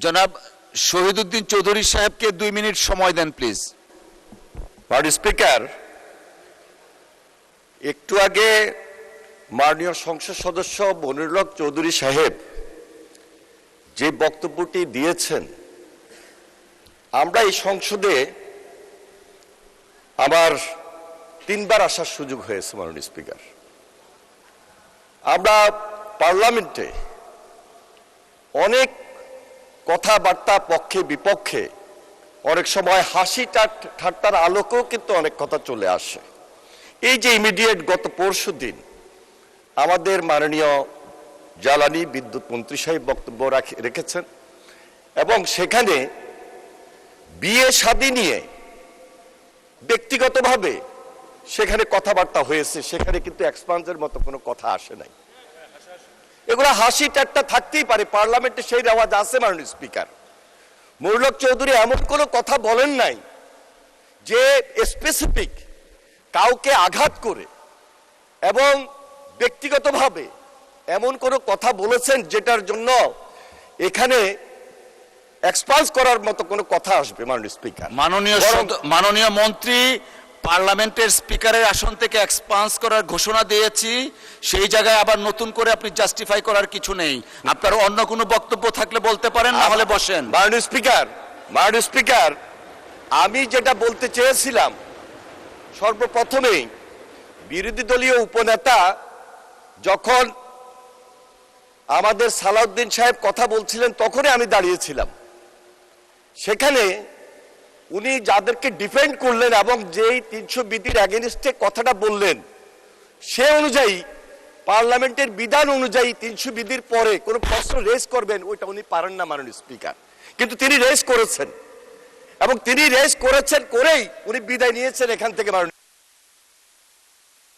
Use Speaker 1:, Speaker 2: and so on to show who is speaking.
Speaker 1: জনাব শহীদুদ্দিন চৌধুরী সাহেবকে 2 মিনিট সময় দেন প্লিজ।
Speaker 2: মাননীয় স্পিকার, একটু আগে মাননীয় সংসদ সদস্য মনিরুল হক চৌধুরী সাহেব যে বক্তব্যটি দিয়েছেন, আমরা এই সংসদে আমার 3 বার আসার সুযোগ হয়েছে। মাননীয় স্পিকার, আমরা পার্লামেন্টে অনেক কথাবার্তা পক্ষে বিপক্ষে, অনেক সময় হাসি ঠাট্টার আলোকেও কিন্তু অনেক কথা চলে আসে। এই যে ইমিডিয়েট গত পরশুদিন আমাদের মাননীয় জ্বালানি বিদ্যুৎ মন্ত্রী সাহেব বক্তব্য রেখেছেন এবং সেখানে বিয়ে শাদী নিয়ে ব্যক্তিগতভাবে সেখানে কথাবার্তা হয়েছে, সেখানে কিন্তু এক্সপান্সের মতো কোনো কথা আসে নাই। এগুলো হাসি ঠাট্টা থাকতেই পারে, পার্লামেন্টে সেই রেওয়াজ আছে। মাননীয় স্পিকার, মনিরুল হক চৌধুরী এমন কোনো কথা বলেন নাই যে স্পেসিফিক কাউকে আঘাত করে এবং ব্যক্তিগতভাবে এমন কোনো কথা বলেছেন যেটার জন্য এখানে এক্সপান্স করার মতো কোনো কথা আসবে। মাননীয় স্পিকার,
Speaker 1: মাননীয় মন্ত্রী পার্লামেন্টের স্পিকারের আসন থেকে এক্সপান্স করার ঘোষণা দিয়েছি, সেই জায়গায় আবার নতুন করে আপনি জাস্টিফাই করার কিছু নেই। আপনার অন্য কোনো বক্তব্য থাকলে বলতে পারেন, না হলে বসেন।
Speaker 2: মাননীয় স্পিকার, আমি যেটা বলতে চেয়েছিলাম, সর্বপ্রথমেই বিরোধী দলীয় উপনেতা যখন আমাদের সালাউদ্দিন সাহেব কথা বলছিলেন তখনই আমি দাঁড়িয়েছিলাম। সেখানে উনি যাদেরকে ডিফেন্ড করলেন এবং যেই 300 বিধির এগেইনস্টে কথাটা বললেন, সে অনুযায়ী পার্লামেন্টের বিধান অনুযায়ী 300 বিধির পরে কোনো প্রশ্ন রেজ করবেন, ওইটা উনি পারেন না। মাননীয় স্পিকার, কিন্তু তিনি রেজ করেছেন এবং তিনি রেজ করেছেন করেই উনি বিদায় নিয়েছেন এখান থেকে।